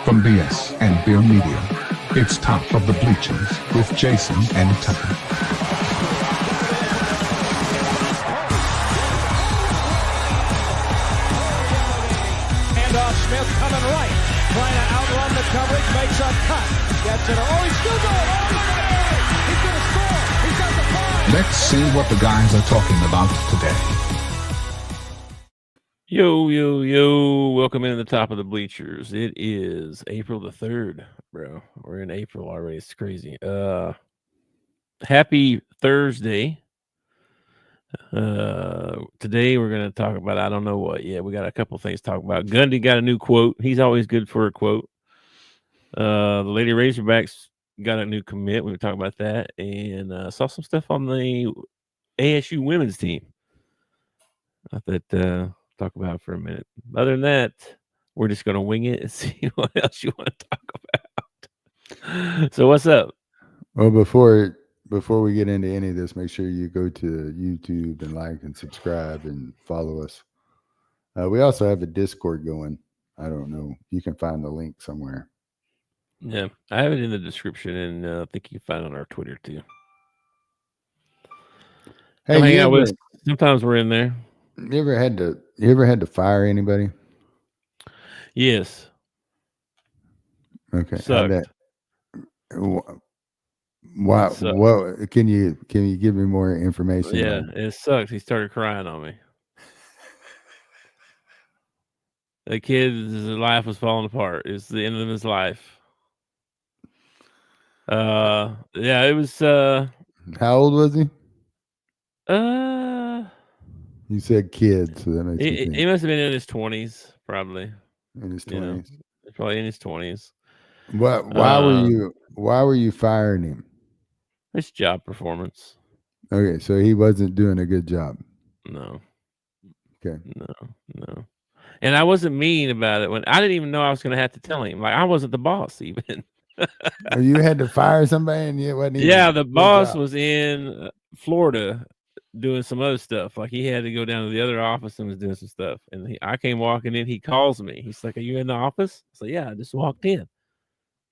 From BS and Beer Media, it's Top of the Bleachers with Jason and Tucker. Handoff, Smith coming right, trying to outrun the coverage, makes a cut, gets it, oh, he's still going, oh, he's going to score, he's got the ball. Let's see what the guys are talking about today. Yo, welcome into the Top of the Bleachers. It is April the 3rd, bro. We're in April already. It's crazy. Happy Thursday. Today we're going to talk about, I don't know what yet. We got a couple things to talk about. Gundy got a new quote. He's always good for a quote. The Lady Razorbacks got a new commit. We were talking about that. And saw some stuff on the ASU women's team. I thought talk about it for a minute. Other than that, we're just going to wing it and see what else you want to talk about. So what's up? Well, before we get into any of this, make sure you go to YouTube and like and subscribe and follow us. We also have a Discord going. I don't know. You can find the link somewhere. Yeah, I have it in the description, and I think you can find it on our Twitter too. Hey, hang out with us. Sometimes we're in there. You ever had to fire anybody? Yes. Okay. Sucked. Why? What? Can you give me more information? Yeah, it sucks. He started crying on me. The kid's life was falling apart. It's the end of his life. Yeah, it was. How old was he? You said kid, so that makes me think. He must have been in his 20s, probably. In his 20s. Probably in his 20s. Why were you firing him? It's job performance. Okay, so he wasn't doing a good job. No. Okay. No. And I wasn't mean about it when I didn't even know I was going to have to tell him. Like, I wasn't the boss even. You had to fire somebody and you wasn't even. Yeah, the boss was in Florida doing some other stuff. Like, he had to go down to the other office and was doing some stuff. And I came walking in. He calls me. He's like, "Are you in the office?" I said, "Yeah, I just walked in."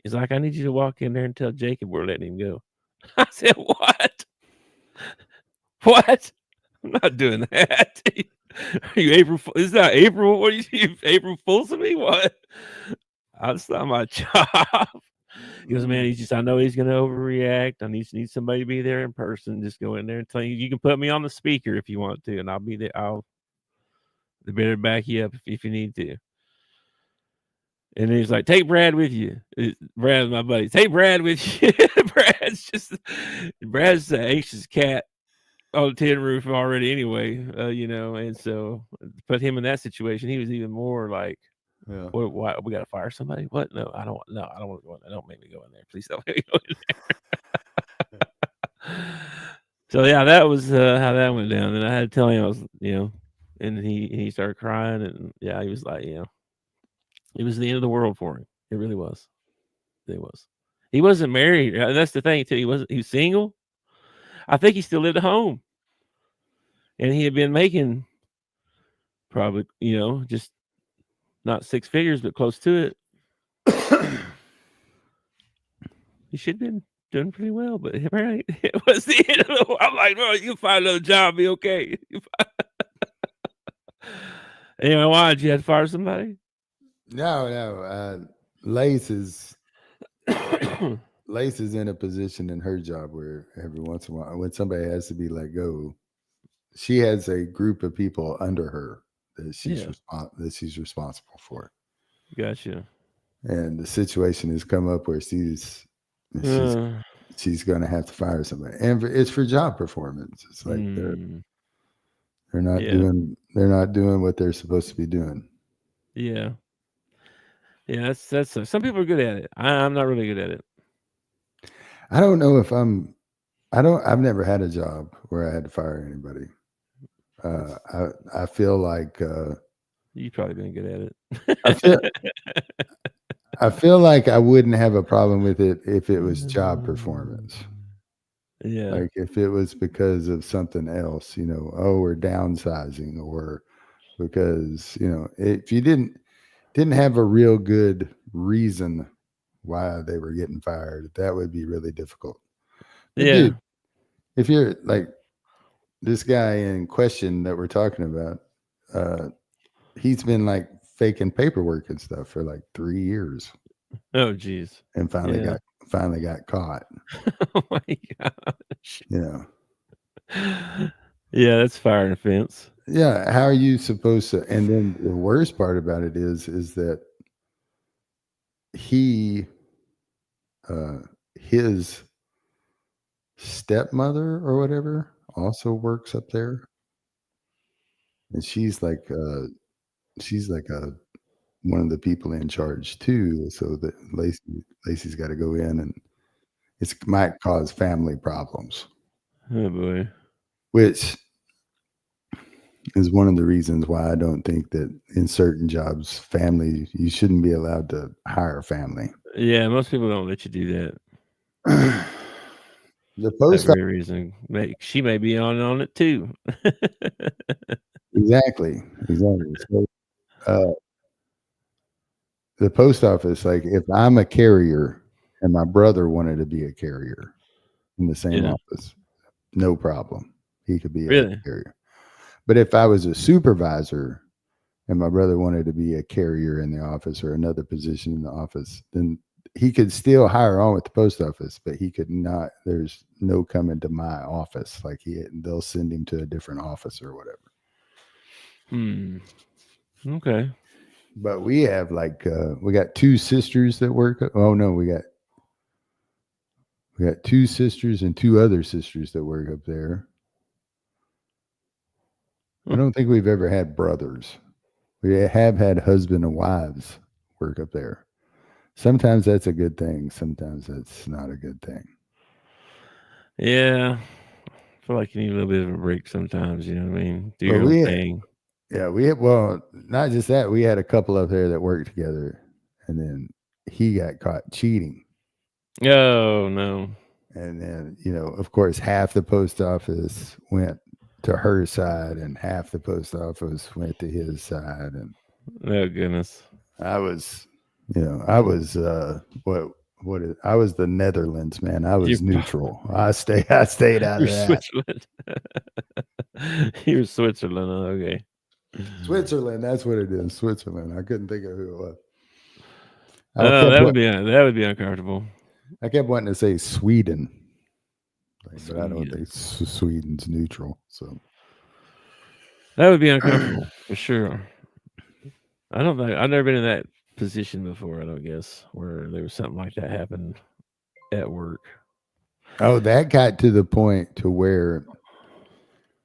He's like, "I need you to walk in there and tell Jacob we're letting him go." I said, "What? What? I'm not doing that." Are you April? Is that April? What are you, April Fools of me? What? That's not my job. He goes, "Man, I know he's going to overreact. I need somebody to be there in person. Just go in there and tell you can put me on the speaker if you want to, and I'll be there. They better back you up if you need to." And he's like, "Take Brad with you." Brad's my buddy. "Take Brad with you." Brad's the anxious cat on the tin roof already anyway, and so put him in that situation. He was even more like, yeah. Why we got to fire somebody? What? No, I don't want to go in there. Don't make me go in there. Please don't make me go in there. So yeah, that was how that went down. And I had to tell him I was, and he started crying, and yeah, he was like, it was the end of the world for him. It really was. It was. He wasn't married. And that's the thing too. He was single. I think he still lived at home. And he had been making probably, just not six figures, but close to it. He should have been doing pretty well, but apparently it was the end of the world. I'm like, "Bro, you can find another job, be okay." Anyway, why did you have to fire somebody? No. Lace is in a position in her job where every once in a while, when somebody has to be let go, she has a group of people under her that she's responsible for. Gotcha. And the situation has come up where she's going to have to fire somebody, and it's for job performance. It's like they're not doing what they're supposed to be doing. Yeah. Yeah, that's some people are good at it. I'm not really good at it. I don't know if I've never had a job where I had to fire anybody. I feel like you've probably been good at it. I feel like I wouldn't have a problem with it if it was job performance. Yeah. Like if it was because of something else, we're downsizing, or because, if you didn't have a real good reason why they were getting fired, that would be really difficult. But Yeah. dude, if you're like this guy in question that we're talking about, he's been like faking paperwork and stuff for like 3 years. Oh, geez. And finally got caught. Oh my gosh. Yeah. Yeah, that's fire and offense. Yeah. How are you supposed to? And then the worst part about it is that his stepmother or whatever also works up there. And she's like one of the people in charge too. So that Lacey's got to go in, and it might cause family problems. Oh boy. Which is one of the reasons why I don't think that in certain jobs, you shouldn't be allowed to hire family. Yeah, most people don't let you do that. The post that very reason. She may be on it too. Exactly. So, the post office, like if I'm a carrier and my brother wanted to be a carrier in the same office, no problem. He could be a carrier. But if I was a supervisor and my brother wanted to be a carrier in the office or another position in the office, then he could still hire on with the post office, but he could not. There's no coming to my office. Like they'll send him to a different office or whatever. Okay. But we have we got 2 sisters that work. Oh no, we got 2 sisters and 2 other sisters that work up there. I don't think we've ever had brothers. We have had husband and wives work up there. Sometimes that's a good thing. Sometimes that's not a good thing. Yeah. I feel like you need a little bit of a break sometimes, you know what I mean? Do your own thing. Yeah, not just that. We had a couple up there that worked together, and then he got caught cheating. Oh, no. And then, of course, half the post office went to her side and half the post office went to his side. And oh, goodness. I was I was the Netherlands, man. I was neutral. I stayed out of that. Switzerland. You're Switzerland. Okay. Switzerland. That's what it is. Switzerland. I couldn't think of who it was. That would be uncomfortable. I kept wanting to say Sweden, but I don't think Sweden's neutral. So that would be uncomfortable for sure. I've never been in that position before. I don't guess where there was something like that happened at work. Oh, that got to the point to where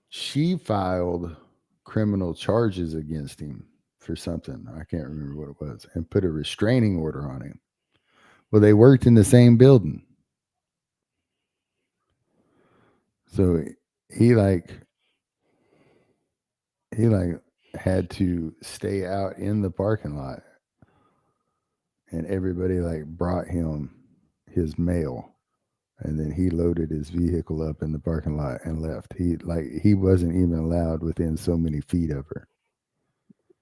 she filed criminal charges against him for something. I can't remember what it was, and put a restraining order on him. Well, they worked in the same building. So he had to stay out in the parking lot, and everybody brought him his mail, and then he loaded his vehicle up in the parking lot and left. He wasn't even allowed within so many feet of her.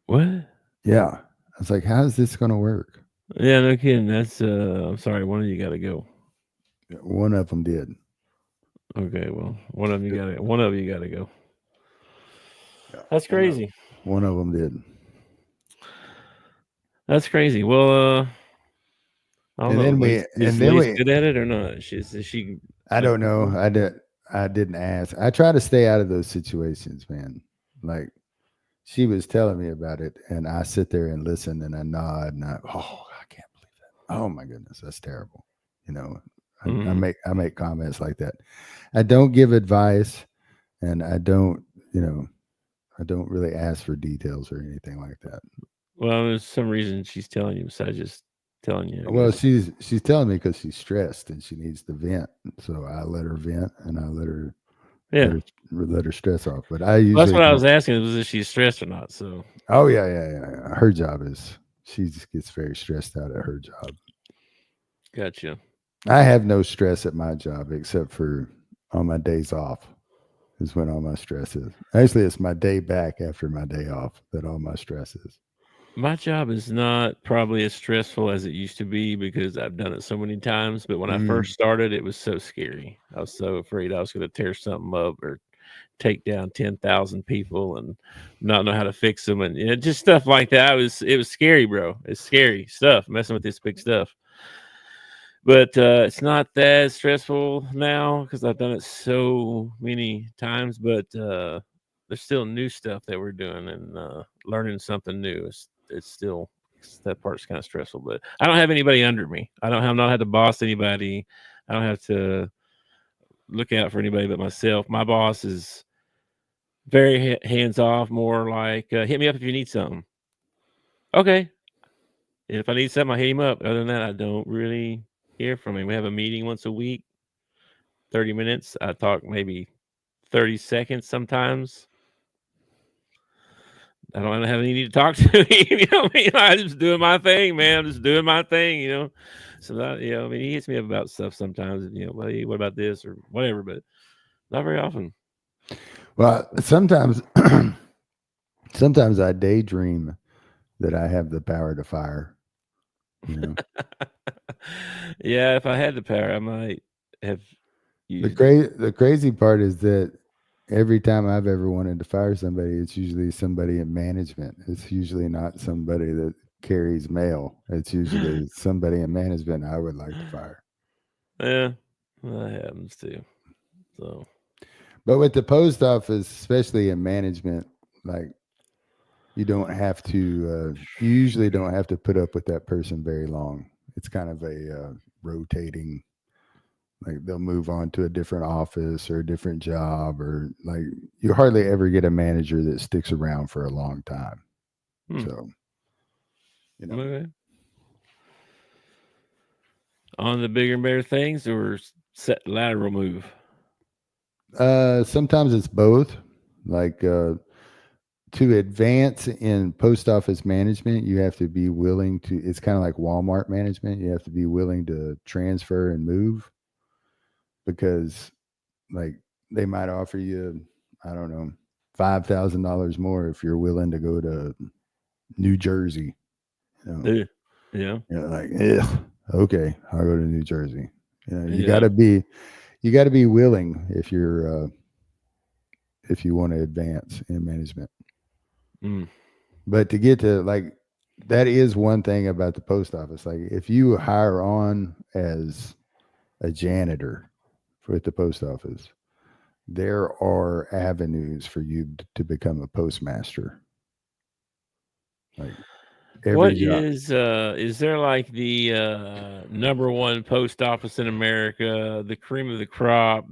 What? Yeah. I was like, how's this going to work? Yeah, no kidding. That's I'm sorry, one of you got to go. One of them did. Okay, well, one of you got to go. Yeah, that's crazy. One of them did. That's crazy. Well, I don't know. Is Liz good at it or not? Is she? I don't know. I didn't ask. I try to stay out of those situations, man. Like she was telling me about it, and I sit there and listen, and I nod, and I can't believe that. Oh my goodness, that's terrible. I make comments like that. I don't give advice, and I don't really ask for details or anything like that. Well, there's some reason she's telling you besides just telling you. Well, she's telling me because she's stressed and she needs to vent. So I let her vent, and I let her stress off. But that's what I was asking, was if she's stressed or not. So yeah. Her job is, she just gets very stressed out at her job. Gotcha. I have no stress at my job except for on my days off is when all my stress is. Actually, it's my day back after my day off that all my stress is. My job is not probably as stressful as it used to be because I've done it so many times. But when I first started, it was so scary. I was so afraid I was going to tear something up or take down 10,000 people and not know how to fix them. And just stuff like that. It was scary, bro. It's scary stuff, messing with this big stuff. But it's not that stressful now because I've done it so many times. But there's still new stuff that we're doing and learning something new. It's still, that part's kind of stressful. But I don't have anybody under me. I don't have to boss anybody. I don't have to look out for anybody but myself. My boss is very hands off, more like hit me up if you need something. Okay. And if I need something, I hit him up. Other than that, I don't really hear from him. We have a meeting once a week, 30 minutes. I talk maybe 30 seconds sometimes. I don't have any need to talk to him. You know what I mean? I'm just doing my thing, man. I'm just doing my thing, you know. So that, I mean, he hits me up about stuff sometimes, well, hey, what about this or whatever, but not very often. Well, sometimes I daydream that I have the power to fire. Yeah, if I had the power, I might have used the crazy part is that every time I've ever wanted to fire somebody, it's usually somebody in management. It's usually not somebody that carries mail. It's usually somebody in management I would like to fire. Yeah, that happens too. So, but with the post office, especially in management, like you don't have to. You usually don't have to put up with that person very long. It's kind of a rotating. Like they'll move on to a different office or a different job, or like you hardly ever get a manager that sticks around for a long time. So, okay. On the bigger and better things or set lateral move? Sometimes it's both. Like to advance in post office management, you have to be willing to. It's kind of like Walmart management. You have to be willing to transfer and move. Because like they might offer you, I don't know, $5,000 more if you're willing to go to New Jersey. Yeah. You're like, okay, I'll go to New Jersey. You gotta be willing if you're if you want to advance in management. But to get to like that is one thing about the post office. Like if you hire on as a janitor at the post office, there are avenues for you to become a postmaster. Like is there like the number one post office in America, the cream of the crop?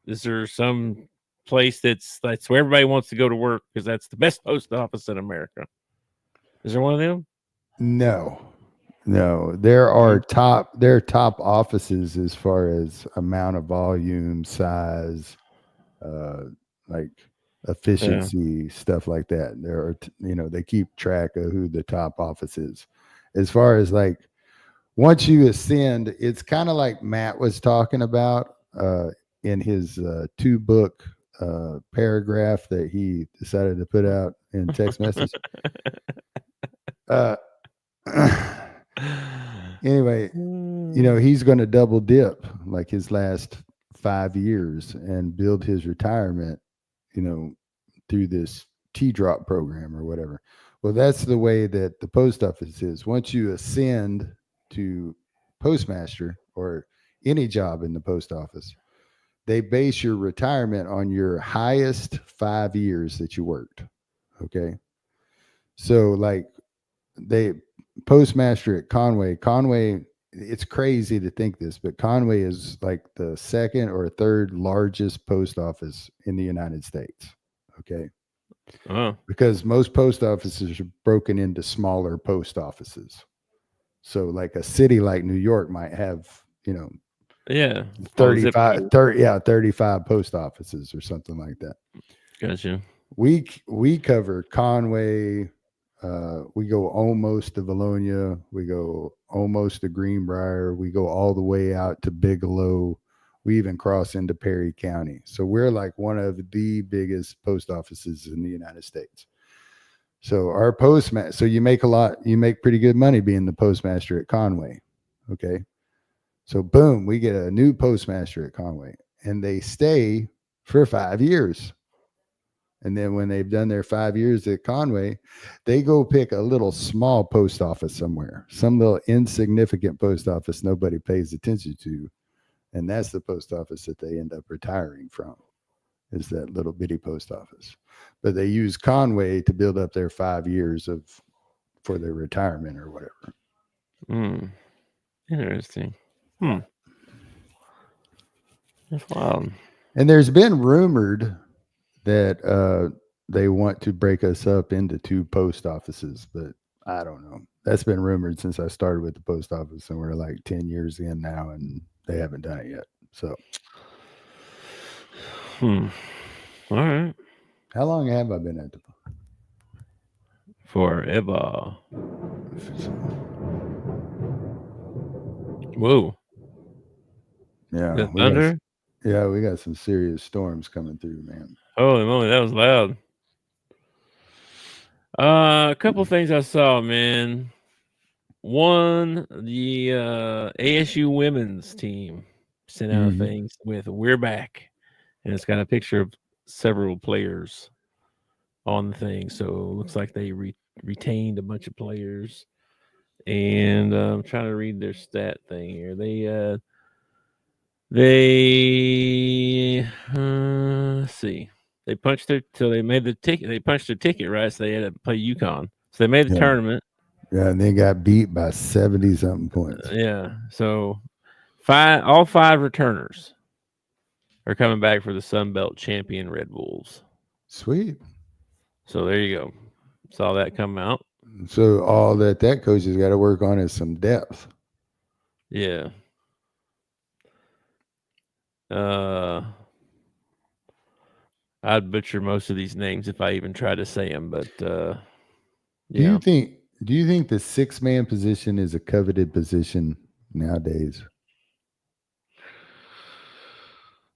Is there some place that's where everybody wants to go to work because that's the best post office in America? Is there one of them? No, there are top offices as far as amount of volume, size, like efficiency, stuff like that. There are, they keep track of who the top office is. As far as like once you ascend, it's kind of like Matt was talking about in his 2-book paragraph that he decided to put out in text message. Anyway, he's going to double dip like his last 5 years and build his retirement, through this T-drop program or whatever. Well, that's the way that the post office is. Once you ascend to postmaster or any job in the post office, they base your retirement on your highest 5 years that you worked. Okay. So like postmaster at Conway, it's crazy to think this, but Conway is like the second or third largest post office in the United States. Okay. Because most post offices are broken into smaller post offices. So like a city like New York might have, 35 post offices or something like that. Gotcha. We cover Conway. We go almost to Valonia. We go almost to Greenbrier. We go all the way out to Bigelow. We even cross into Perry County. So we're like one of the biggest post offices in the United States. So our postmaster, so you make pretty good money being the postmaster at Conway. Okay. So boom, we get a new postmaster at Conway, and they stay for 5 years. And then when they've done their 5 years at Conway, they go pick a little small post office somewhere, some little insignificant post office nobody pays attention to. And that's the post office that they end up retiring from, is that little bitty post office. But they use Conway to build up their 5 years for their retirement or whatever. Interesting. That's wild. And there's been rumored that they want to break us up into 2 post offices, but I don't know. That's been rumored since I started with the post office, and we're like 10 years in now, and they haven't done it yet. So, all right. How long have I been at the forever? Whoa. Yeah. Thunder? We got some serious storms coming through, man. Holy moly, that was loud. A couple things I saw, man. One, the ASU women's team sent out things with "We're back," and it's got a picture of several players on the thing. So it looks like they retained a bunch of players. And I'm trying to read their stat thing here. Let's see. They punched they made the ticket. They punched their ticket, right? So they had to play UConn. So they made the tournament. Yeah, and they got beat by 70-something points. Yeah. So all 5 returners are coming back for the Sun Belt champion Red Wolves. Sweet. So there you go. Saw that come out. So all that coach has got to work on is some depth. Yeah. I'd butcher most of these names if I even try to say them, but Do you think the 6-man position is a coveted position nowadays?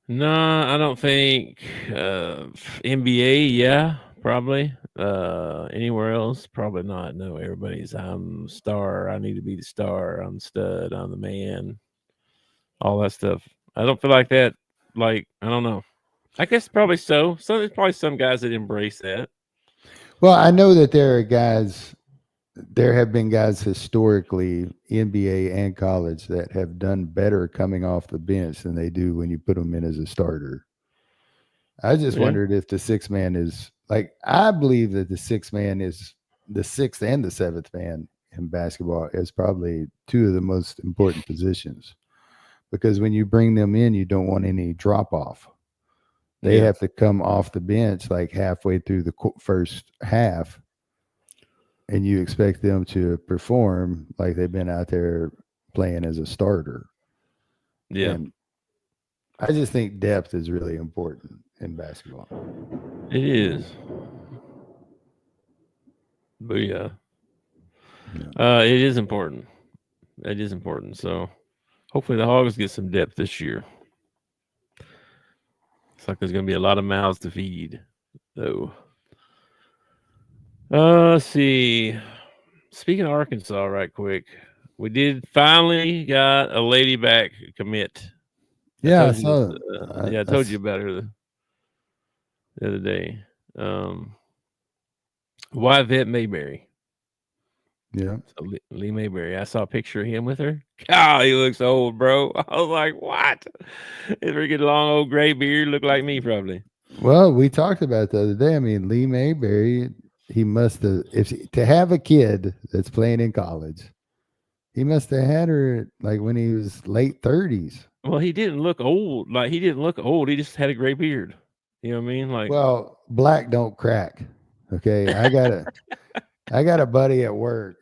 No, I don't think NBA, yeah, probably. Anywhere else, probably not. No, everybody's I'm star, I need to be the star, I'm stud, I'm the man. All that stuff. I don't feel like that. Like, I don't know. I guess probably so. So there's probably some guys that embrace that. Well, I know that there have been guys historically, NBA and college, that have done better coming off the bench than they do when you put them in as a starter. I just wondered if the 6-man is like, I believe that the 6-man is the 6th and the 7th man in basketball is probably 2 of the most important positions, because when you bring them in, you don't want any drop off. They have to come off the bench like halfway through the first half, and you expect them to perform like they've been out there playing as a starter. Yeah. And I just think depth is really important in basketball. It is. But yeah. It is important. It is important. So hopefully the Hogs get some depth this year. It's like there's going to be a lot of mouths to feed, though. Let's see. Speaking of Arkansas, right quick, we did finally got a Ladyback commit. Yeah, I told you about her the other day. Yvette Mayberry. Yeah. So Lee Mayberry. I saw a picture of him with her. God, he looks old, bro. I was like, what? His freaking long old gray beard looked like me, probably. Well, we talked about the other day. I mean, Lee Mayberry, he must have, to have a kid that's playing in college, he must have had her like when he was late 30s. Well, he didn't look old. Like, he didn't look old. He just had a gray beard. You know what I mean? Like, well, black don't crack. Okay. I got a buddy at work,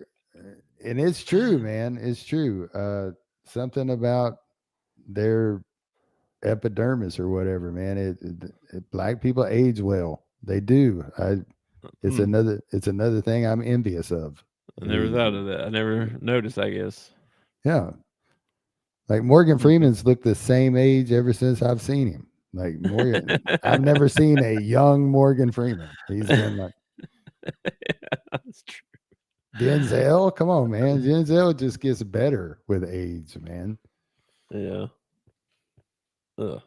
and it's true, man. It's true. Something about their epidermis or whatever, man. Black people age well. They do. It's another thing I'm envious of. I never thought of that. I never noticed, I guess. Yeah. Like Morgan Freeman's looked the same age ever since I've seen him. Like Morgan, I've never seen a young Morgan Freeman. He's been like, That's true. Denzel, come on, man. Denzel just gets better with age, man. Yeah. Ugh.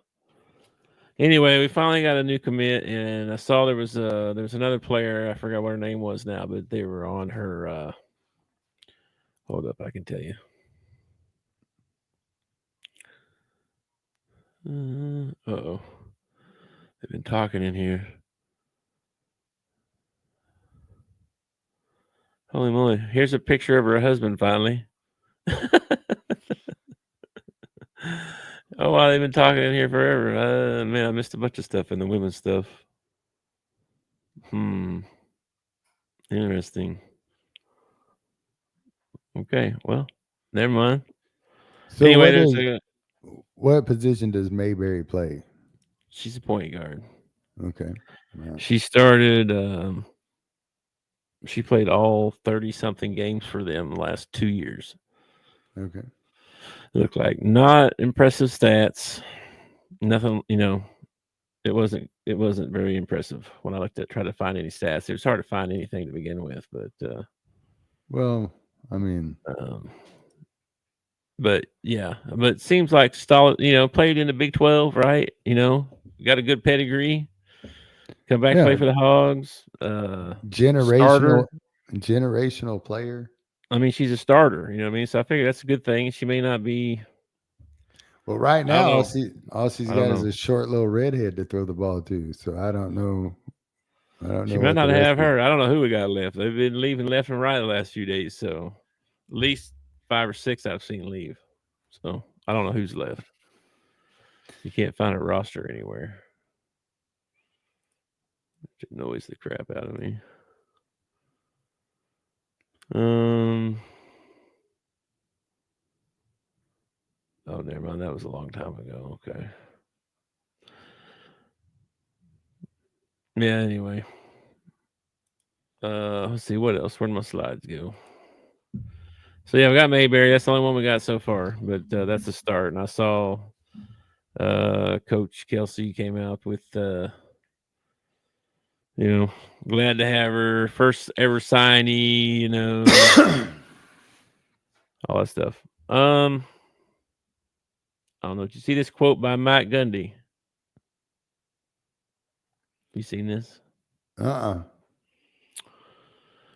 Anyway, we finally got a new commit, and I saw there was another player. I forgot what her name was now, but they were on her. Hold up, I can tell you. Uh-oh. They've been talking in here. Holy moly. Here's a picture of her husband finally. Oh, wow, they've been talking in here forever. Man, I missed a bunch of stuff in the women's stuff. Interesting. Okay, well, never mind. So anyway, what position does Mayberry play? She's a point guard. Okay. Wow. She started, she played all 30-something games for them the last 2 years. Okay. Looked like not impressive stats. Nothing, it wasn't very impressive when I tried to find any stats. It was hard to find anything to begin with, but well, I mean, but yeah, but it seems like solid, played in the Big 12, right? Got a good pedigree. Come back to play for the Hogs. Generational player. I mean, she's a starter, you know what I mean? So I figure that's a good thing. She may not be. Well, right now, all she's got is a short little redhead to throw the ball to. So I don't know. She might not have her. I don't know who we got left. They've been leaving left and right the last few days. So at least 5 or 6 I've seen leave. So I don't know who's left. You can't find a roster anywhere. It annoys the crap out of me. Oh, never mind. That was a long time ago. Okay. Yeah, anyway. Let's see what else. Where'd my slides go? So yeah, we got Mayberry. That's the only one we got so far, but that's a start. And I saw Coach Kelsey came out with glad to have her first ever signee, all that stuff. I don't know. Did you see this quote by Mike Gundy? You seen this? Uh-uh.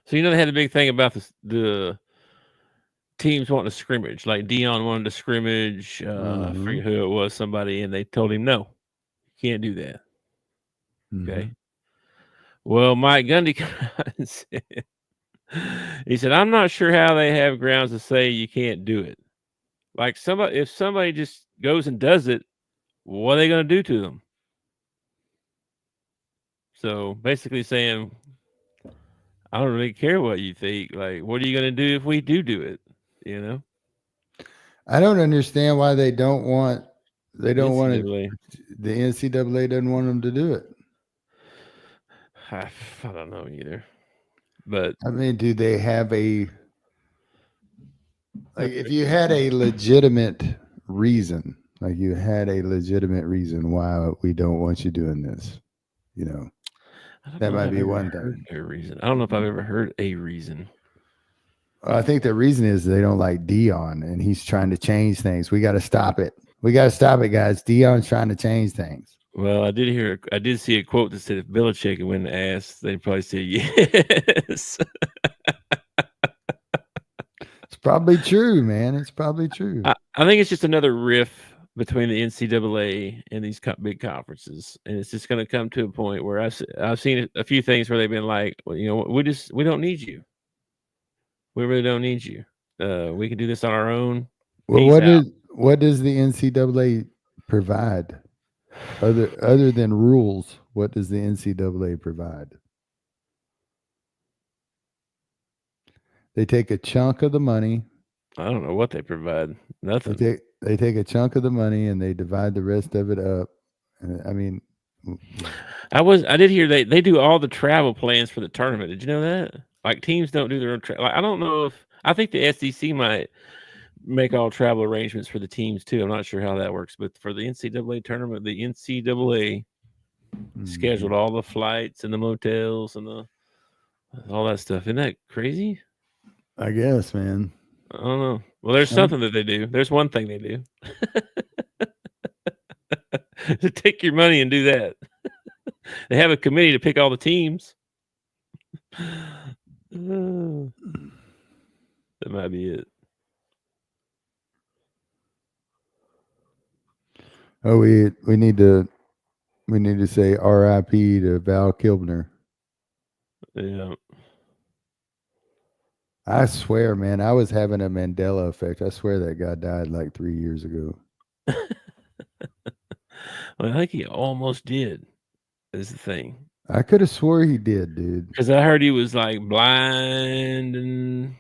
So they had a big thing about the teams wanting to scrimmage. Like Dion wanted to scrimmage. I forget who it was, somebody, and they told him no, you can't do that. Okay. Well, Mike Gundy said, he said, I'm not sure how they have grounds to say you can't do it. Like if somebody just goes and does it, what are they going to do to them? So basically saying, I don't really care what you think. Like, what are you going to do if we do it? I don't understand why they don't want the NCAA doesn't want them to do it. I don't know either. But I mean, do they have if you had a legitimate reason, why we don't want you doing this, that might be one thing. A reason. I don't know if I've ever heard a reason. I think the reason is they don't like Dion, and he's trying to change things. We got to stop it. Guys. Dion's trying to change things. Well, I did see a quote that said if Belichick had went and asked, they'd probably say yes. It's probably true, man. It's probably true. I think it's just another riff between the NCAA and these big conferences, and it's just going to come to a point where I've seen a few things where they've been like, well, we don't need you. We really don't need you. We can do this on our own. Well, what does the NCAA provide other than rules? What does the NCAA provide? They take a chunk of the money. I don't know what they provide. Nothing. They take a chunk of the money and they divide the rest of it up. I mean, I did hear they do all the travel plans for the tournament. Did you know that? Like teams don't do their own travel. I don't know I think the SEC might make all travel arrangements for the teams too. I'm not sure how that works, but for the NCAA tournament, the NCAA scheduled all the flights and the motels and the All that stuff. Isn't that crazy? I guess, man. I don't know. Well, there's something that they do. There's one thing they do. To take your money and do that. They have a committee to pick all the teams. That might be it. Oh, we need to say R.I.P. to Val Kilmer. Yeah. I swear, man, I was having a Mandela effect. I swear that guy died like 3 years ago. Well, I think he almost did. Is the thing. I could have swore he did, dude. Because I heard he was like blind, and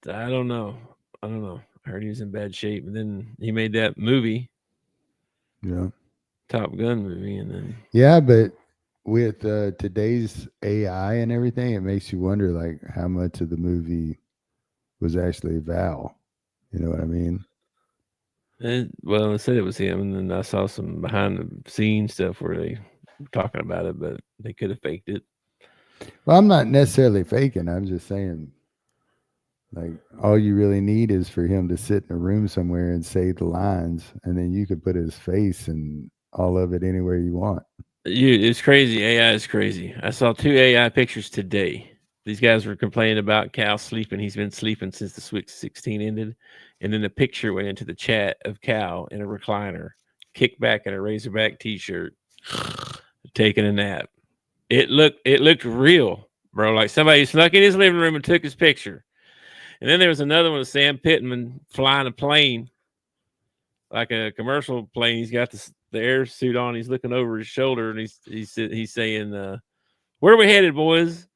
I don't know. I heard he was in bad shape, and then he made that movie. Yeah. Top Gun movie, and then but with today's AI and everything, it makes you wonder like how much of the movie was actually Val. You know what I mean? Well, I said it was him, and then I saw some behind the scenes stuff where they were talking about it, but they could have faked it. Well, I'm not necessarily faking. I'm just saying, like, all you really need is for him to sit in a room somewhere and say the lines, and then you could put his face and all of it anywhere you want. It's crazy. AI is crazy. I saw 2 AI pictures today. These guys were complaining about Cal sleeping. He's been sleeping since the Sweet 16 ended. And then the picture went into the chat of Cal in a recliner, kicked back in a Razorback t-shirt, taking a nap. It looked real, bro. Like somebody snuck in his living room and took his picture. And then there was another one of Sam Pittman flying a plane, like a commercial plane. He's got the air suit on. He's looking over his shoulder, and he's saying, "Where are we headed, boys?"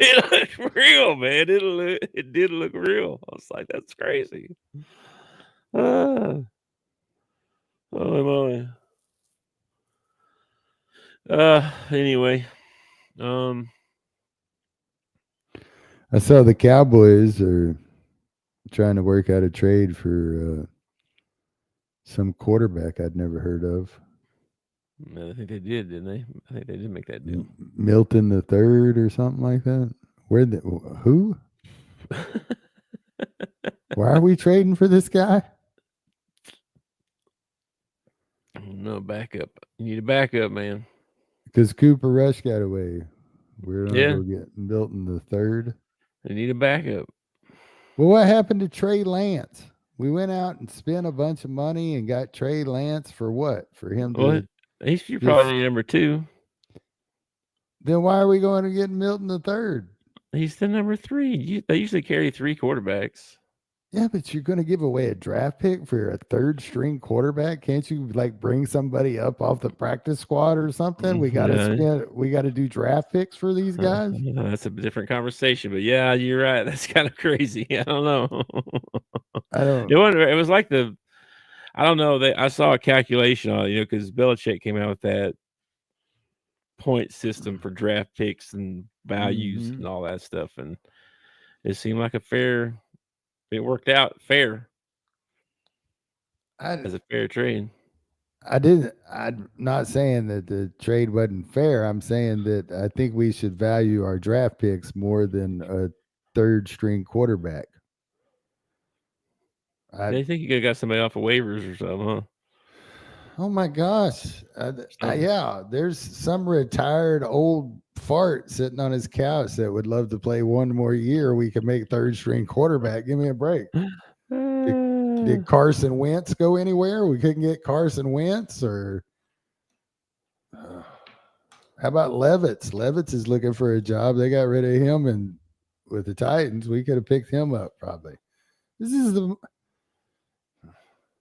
It looked real, man. It did look real. I was like, that's crazy. Oh my. Anyway, I saw the Cowboys are trying to work out a trade for some quarterback I'd never heard of. I think they did, didn't they? I think they did make that deal. Milton the Third or something like that. Who? Why are we trading for this guy? No backup. You need a backup, man. Because Cooper Rush got away. We're not Yeah. going to get Milton the Third. They need a backup. Well, what happened to Trey Lance? We went out and spent a bunch of money and got Trey Lance for what? For him to. Well, he's probably number 2. Then why are we going to get Milton the Third? He's the number 3. They usually carry 3 quarterbacks. Yeah, but you're going to give away a draft pick for a 3rd string quarterback? Can't you like bring somebody up off the practice squad or something? We got to do draft picks for these guys. That's a different conversation, but yeah, you're right. That's kind of crazy. I don't know. It was like I don't know. I saw a calculation on it, because Belichick came out with that point system for draft picks and values and all that stuff, and it seemed like it worked out fair as a fair trade. I'm not saying that the trade wasn't fair. I'm saying that I think we should value our draft picks more than a 3rd string quarterback. They think you could have got somebody off of waivers or something, huh? Oh my gosh. Yeah, there's some retired old fart sitting on his couch that would love to play one more year. We could make 3rd string quarterback. Give me a break. Did Carson Wentz go anywhere? We couldn't get Carson Wentz, or how about Levitz? Levitz is looking for a job. They got rid of him, and with the Titans, we could have picked him up probably. This is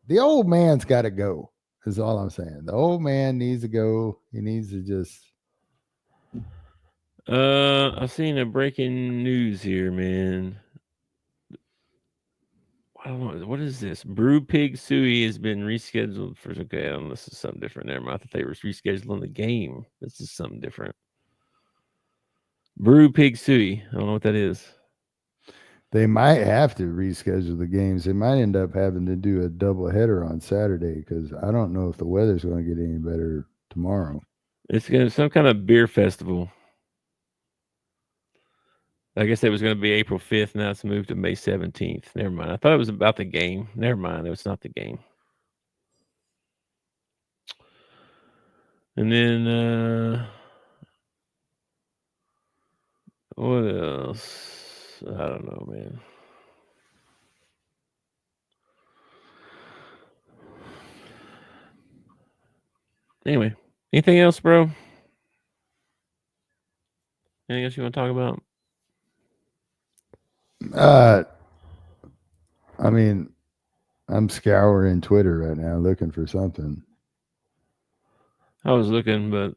the old man's got to go. Is all I'm saying. The old man needs to go. He needs to just. I've seen a breaking news here, man. I don't know. What is this? Brew Pig Suey has been rescheduled for. Okay, I don't know. This is something different there. I thought they were rescheduling the game. This is something different. Brew Pig Suey. I don't know what that is. They might have to reschedule the games. They might end up having to do a doubleheader on Saturday because I don't know if the weather's going to get any better tomorrow. It's gonna be some kind of beer festival. I guess it was going to be April 5th. Now it's moved to May 17th. Never mind. I thought it was about the game. Never mind. It was not the game. And then, what else? I don't know, man. Anyway, anything else, bro? Anything else you want to talk about? I mean, I'm scouring Twitter right now looking for something. I was looking, but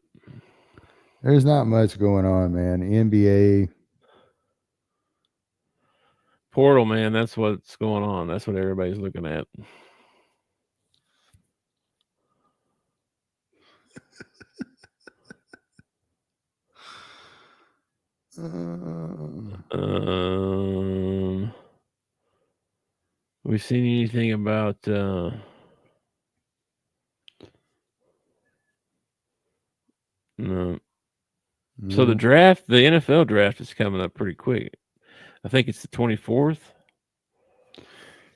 there's not much going on, man. NBA portal, man. That's what's going on. That's what everybody's looking at. We seen anything about no. So the draft, the NFL draft is coming up pretty quick. I think it's the 24th.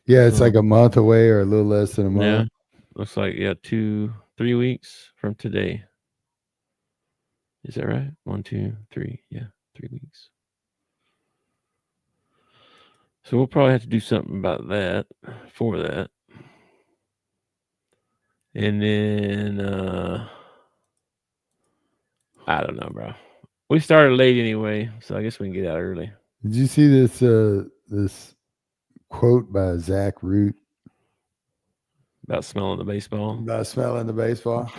Yeah, it's like a month away or a little less than a month. Yeah. Looks like 3 weeks from today. Is that right? 1, 2, 3. Yeah, 3 weeks. So we'll probably have to do something about that for that. And then I don't know, bro. We started late anyway, so I guess we can get out early. Did you see this this quote by Zach Root about smelling the baseball? About smelling the baseball.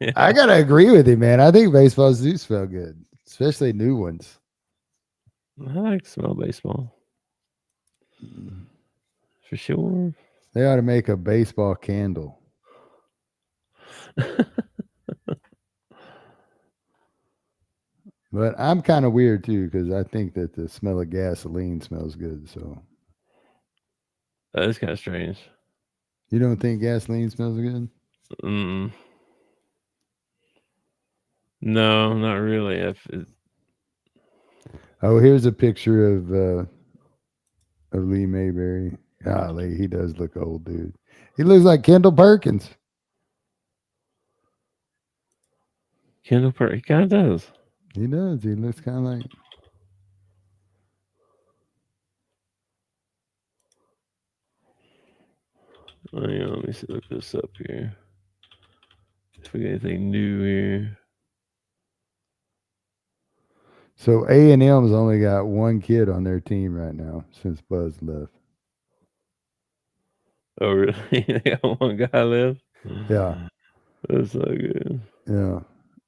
Yeah. I gotta agree with him, man. I think baseballs do smell good, especially new ones. I like to smell baseball. For sure. They ought to make a baseball candle. But I'm kind of weird too, because I think that the smell of gasoline smells good. So that is kind of strange. You don't think gasoline smells good? No, not really. Oh, here's a picture of Lee Mayberry. Golly, he does look old, dude. He looks like Kendall Perkins. Kendall Perkins, he kind of does. He does. He looks kind of like. Oh, yeah, let me see. Look this up here. If we get anything new here. So A&M's only got one kid on their team right now since Buzz left. Oh, really? They got one guy left? Yeah. That's so good. Yeah.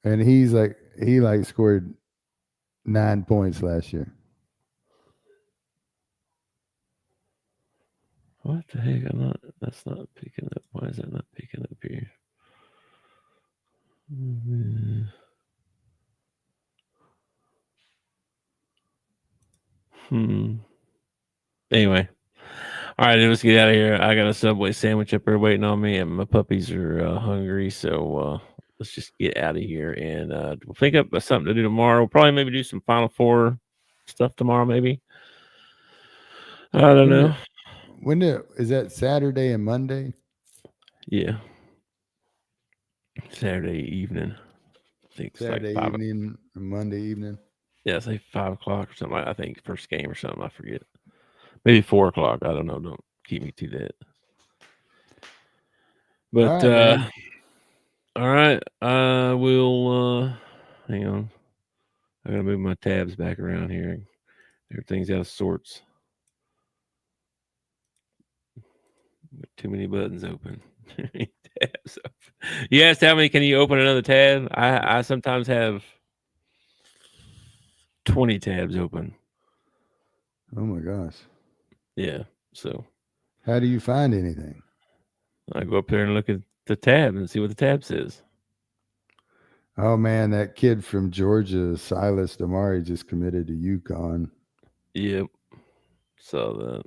And he scored 9 points last year. What the heck? That's not picking up. Why is that not picking up here? Anyway. All right, let's get out of here. I got a Subway sandwich up there waiting on me, and my puppies are hungry. So let's just get out of here and we'll think up something to do tomorrow. We'll probably maybe do some Final Four stuff tomorrow, maybe. I don't know. Is that Saturday and Monday? Yeah. Saturday evening. I think Saturday it's like evening and Monday evening. Yeah, say 5 o'clock or something. I think first game or something. I forget. Maybe 4 o'clock. I don't know. Don't keep me to that. But all right. We'll hang on. I gotta move my tabs back around here. Everything's out of sorts. Too many buttons open. Tabs open. You asked how many can you open another tab? I sometimes have 20 tabs open. Oh my gosh. Yeah. So how do you find anything? I go up there and look at the tab and see what the tab says. Oh man, that kid from Georgia, Silas Damari, just committed to UConn. Yep. Saw that.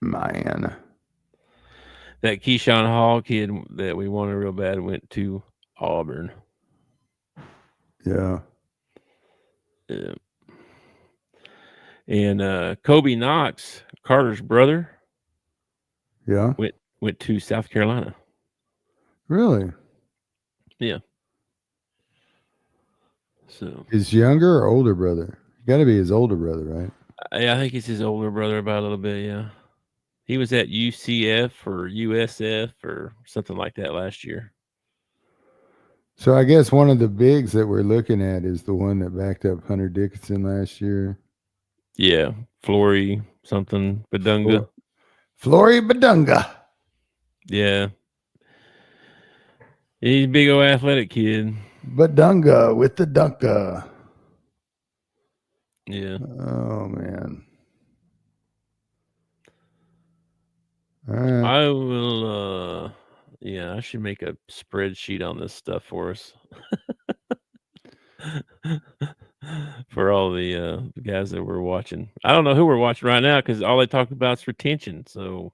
Man. That Keyshawn Hall kid that we wanted real bad went to Auburn. Yeah. Yeah. And Kobe Knox, Carter's brother, Yeah. went to South Carolina. Really? Yeah. So His younger or older brother? Got to be his older brother, right? I think it's his older brother about a little bit. Yeah. He was at UCF or USF or something like that last year. So I guess one of the bigs that we're looking at is the one that backed up Hunter Dickinson last year. Yeah. Flory something. Badunga. Flory Badunga. Yeah. He's a big old athletic kid. Badunga with the dunka. Yeah. Oh, man. All right. I will yeah, I should make a spreadsheet on this stuff for us. For all the guys that we're watching. I don't know who we're watching right now because all they talk about is retention. So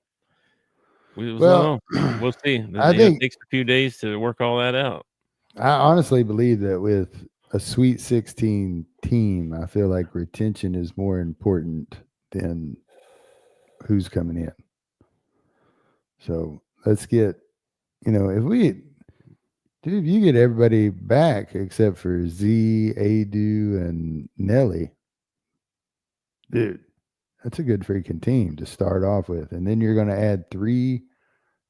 we Well, we'll see. I think it takes a few days to work all that out. I honestly believe that with a Sweet 16 team, I feel like retention is more important than who's coming in. So let's get, if you get everybody back except for Z, Adu, and Nelly, dude, that's a good freaking team to start off with. And then you're going to add 3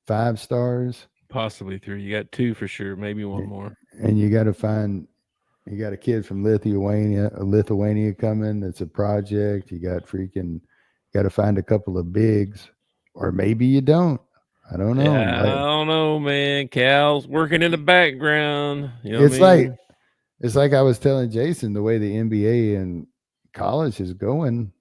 5-stars. Possibly 3. You got 2 for sure, maybe one more. And you got a kid from Lithuania coming. That's a project. You got to find a couple of bigs, or maybe you don't. I don't know. Yeah, I don't know, man. Cal's working in the background. You know it's like I was telling Jason, the way the NBA and college is going.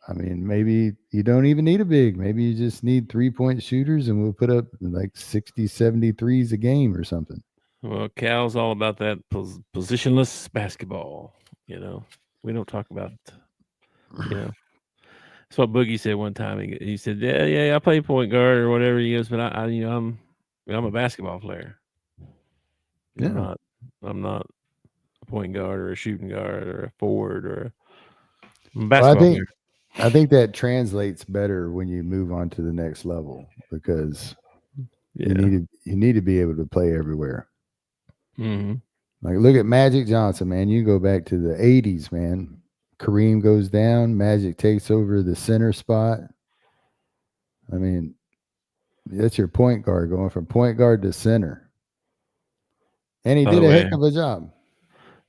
I mean, maybe you don't even need a big. Maybe you just need 3-point shooters, and we'll put up like 60, 70 threes a game or something. Well, Cal's all about that positionless basketball. We don't talk about, That's what Boogie said one time. He said, "Yeah, I play point guard or whatever." He goes, "But I'm a basketball player. Yeah, I'm not a point guard or a shooting guard or a forward or a basketball player." I think that translates better when you move on to the next level because you need to be able to play everywhere. Mm-hmm. Like, look at Magic Johnson, man. You go back to the 80s, man. Kareem goes down. Magic takes over the center spot. I mean, that's your point guard going from point guard to center. And he did a heck of a job.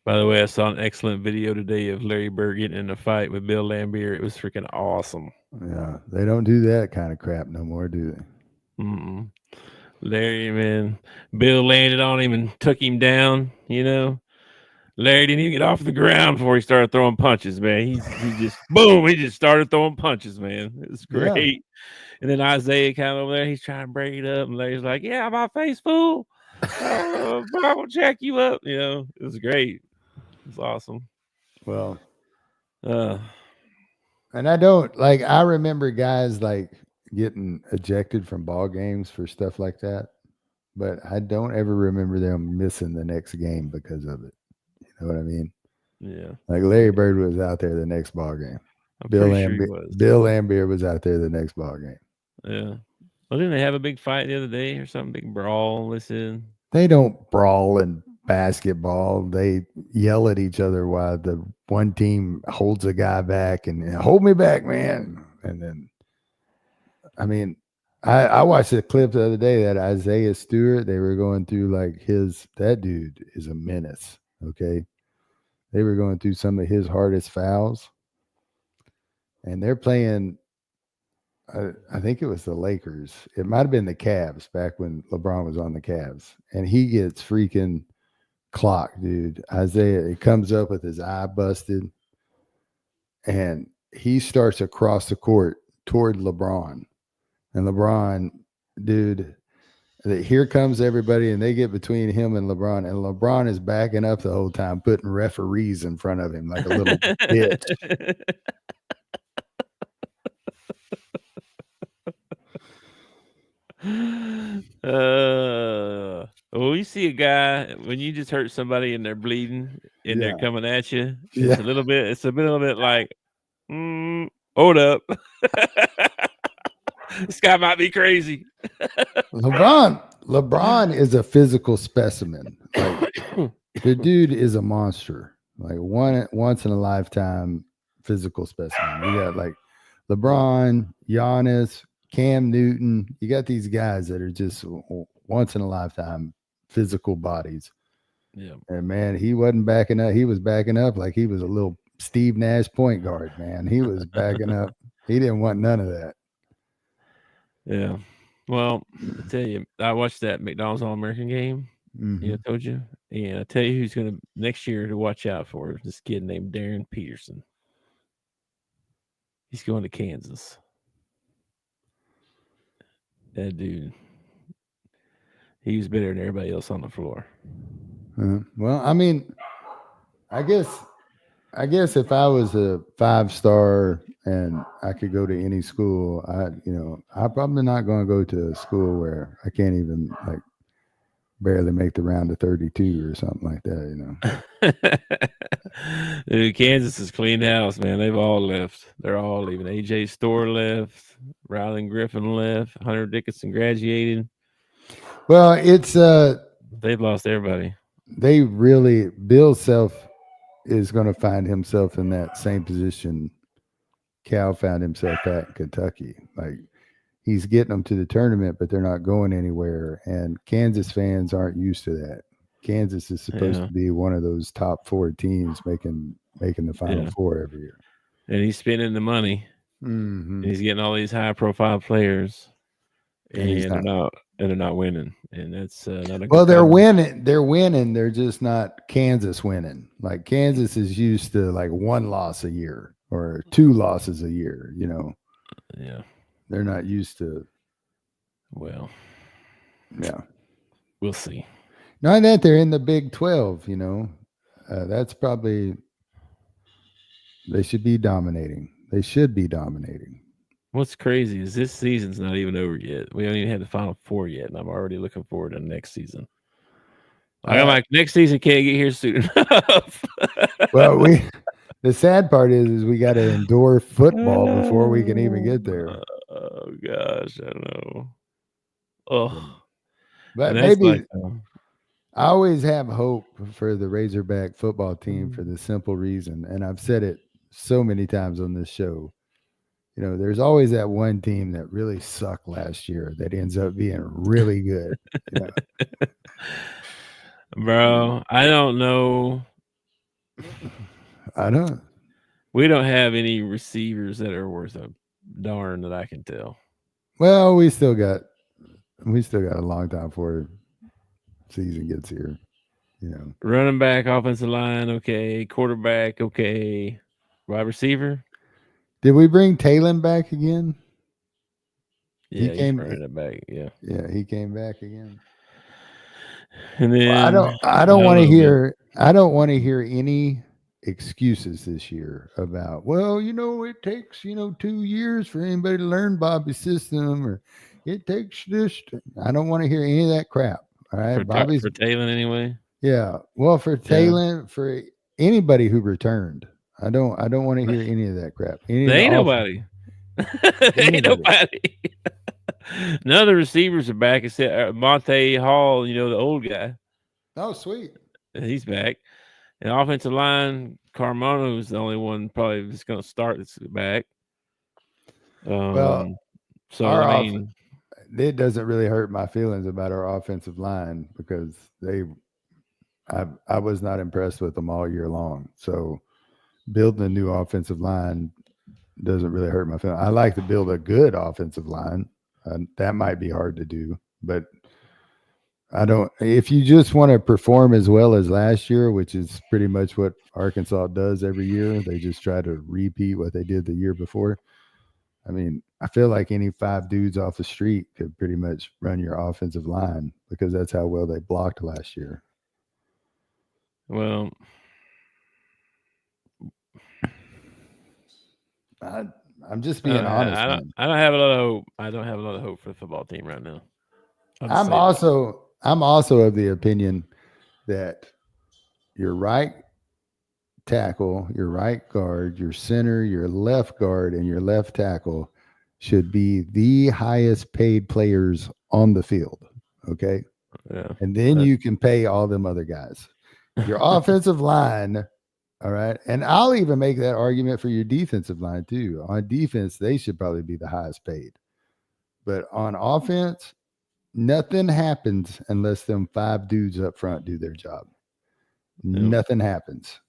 By the way, I saw an excellent video today of Larry Bird getting in a fight with Bill Laimbeer. It was freaking awesome. Yeah, they don't do that kind of crap no more, do they? Mm-mm. Larry, man, Bill landed on him and took him down. Larry didn't even get off the ground before he started throwing punches, man. He just boom, he just started throwing punches, man. It was great. Yeah. And then Isaiah came over there, he's trying to break it up, and Larry's like, "Yeah, my face, fool. I will jack you up." It was great. It was awesome. Well, and I remember guys like getting ejected from ball games for stuff like that, but I don't ever remember them missing the next game because of it. You know what I mean? Yeah. Like Larry Bird was out there the next ball game. Bill Laimbeer was out there the next ball game. Yeah. Well, didn't they have a big fight the other day or something? Big brawl? Listen. They don't brawl in basketball. They yell at each other while the one team holds a guy back and hold me back, man. And then, I mean, I watched a clip the other day that Isaiah Stewart, they were going through like that dude is a menace. Okay. They were going through some of his hardest fouls. And they're playing, I think it was the Lakers. It might have been the Cavs back when LeBron was on the Cavs. And he gets freaking clocked, dude. Isaiah, he comes up with his eye busted. And he starts across the court toward LeBron. And LeBron, dude, here comes everybody, and they get between him and LeBron. And LeBron is backing up the whole time, putting referees in front of him like a little bitch. Well, you see a guy when you just hurt somebody and they're bleeding, and they're coming at you. Yeah. It's a little bit like, hold up. This guy might be crazy. LeBron is a physical specimen. Like, the dude is a monster. Like once in a lifetime physical specimen. You got like LeBron, Giannis, Cam Newton. You got these guys that are just once in a lifetime physical bodies. Yeah. And man, he wasn't backing up. He was backing up like he was a little Steve Nash point guard, man. He was backing up. He didn't want none of that. Yeah. Well, I tell you, I watched that McDonald's All-American game. Mm-hmm. I told you. And I tell you who's going to next year to watch out for, this kid named Darren Peterson. He's going to Kansas. That dude, he was better than everybody else on the floor. Well, I mean, I guess if I was a 5-star and I could go to any school, I'm probably not going to go to a school where I can't even like barely make the round of 32 or something like that, Dude, Kansas is clean house, man. They've all left. They're all leaving. AJ Storr left. Riley Griffin left. Hunter Dickinson graduated. Well, it's they've lost everybody. They really, Bill Self is going to find himself in that same position Cal found himself at in Kentucky. Like, he's getting them to the tournament, but they're not going anywhere. And Kansas fans aren't used to that. Kansas is supposed to be one of those top 4 teams making the Final Four every year. And he's spending the money. Mm-hmm. And he's getting all these high-profile players, and they're not winning. And that's not a good they're time. winning. They're winning. They're just not Kansas winning. Like, Kansas is used to like 1 loss a year or 2 losses a year. Yeah. They're not used to. Well, yeah, we'll see. Not that they're in the Big 12, that's probably, they should be dominating. They should be dominating. What's crazy is this season's not even over yet. We haven't even had the Final Four yet, and I'm already looking forward to next season. I'm like, next season can't get here soon enough. Well, the sad part is we got to endure football before we can even get there. Oh gosh, I don't know. Oh, but maybe I always have hope for the Razorback football team for the simple reason, and I've said it so many times on this show. There's always that one team that really sucked last year that ends up being really good. Bro, I don't know. I don't. We don't have any receivers that are worth a darn that I can tell. Well, we still got a long time before season gets here. Running back, offensive line, okay. Quarterback, okay. Wide receiver. Did we bring Talon back again? Yeah, he came back. Yeah. Yeah, he came back again. And then I don't want to hear any excuses this year about, it takes 2 years for anybody to learn Bobby's system, or it takes this. I don't want to hear any of that crap. All right, for Talon anyway. Yeah, well, for Talon, for anybody who returned, I don't want to hear any of that crap. Ain't nobody. Ain't nobody. None of the receivers are back except Monte Hall, the old guy. Oh, sweet. He's back. And offensive line, Carmona is the only one probably that's going to start that's back. It doesn't really hurt my feelings about our offensive line because I was not impressed with them all year long. So building a new offensive line doesn't really hurt my feelings. I like to build a good offensive line. That might be hard to do, but I don't. If you just want to perform as well as last year, which is pretty much what Arkansas does every year, they just try to repeat what they did the year before. I mean, I feel like any 5 dudes off the street could pretty much run your offensive line because that's how well they blocked last year. Well, I'm just being honest. I don't have a lot of hope. I don't have a lot of hope for the football team right now. I'm also of the opinion that you're right. tackle, your right guard, your center, your left guard, and your left tackle should be the highest paid players on the field. Okay. Yeah. And then you can pay all them other guys. Your offensive line, all right. And I'll even make that argument for your defensive line too. On defense, they should probably be the highest paid. But on offense, nothing happens unless them 5 dudes up front do their job. Nothing happens.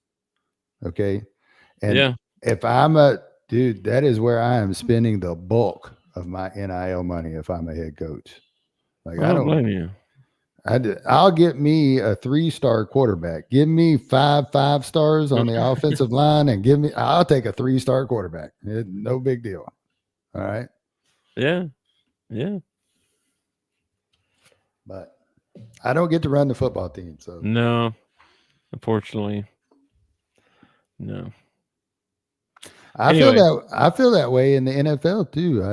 Okay. And if I'm dude, that is where I am spending the bulk of my NIL money if I'm a head coach. Like, I don't blame you. I'll get me a 3-star quarterback. Give me 5 stars on the offensive line and I'll take a 3-star quarterback. No big deal. All right. Yeah. Yeah. But I don't get to run the football team. So no, unfortunately, no. I feel that way in the NFL too.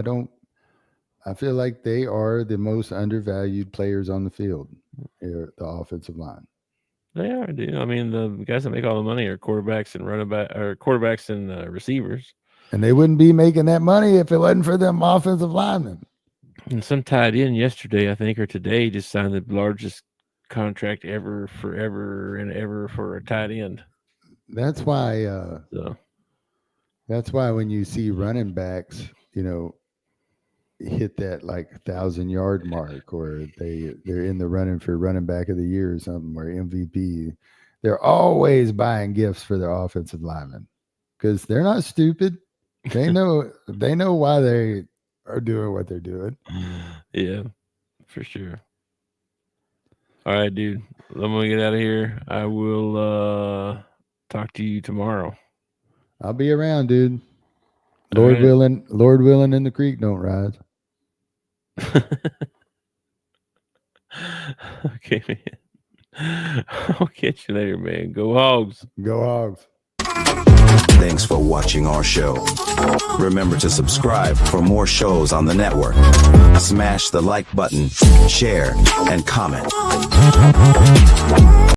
I feel like they are the most undervalued players on the field, the offensive line. They are, dude. I mean, the guys that make all the money are quarterbacks and quarterbacks and receivers. And they wouldn't be making that money if it wasn't for them offensive linemen. And some tight end yesterday, I think, or today, just signed the largest contract ever, forever and ever for a tight end. That's why. That's why when you see running backs, hit that like 1,000-yard mark, or they're in the running for running back of the year or something, or MVP, they're always buying gifts for their offensive linemen because they're not stupid. They know why they are doing what they're doing. Yeah, for sure. All right, dude. I'm gonna get out of here. I will talk to you tomorrow. I'll be around, dude. Lord willing, and the creek don't rise. Okay, man. I'll catch you later, man. Go Hogs. Go Hogs. Thanks for watching our show. Remember to subscribe for more shows on the network. Smash the like button, share, and comment.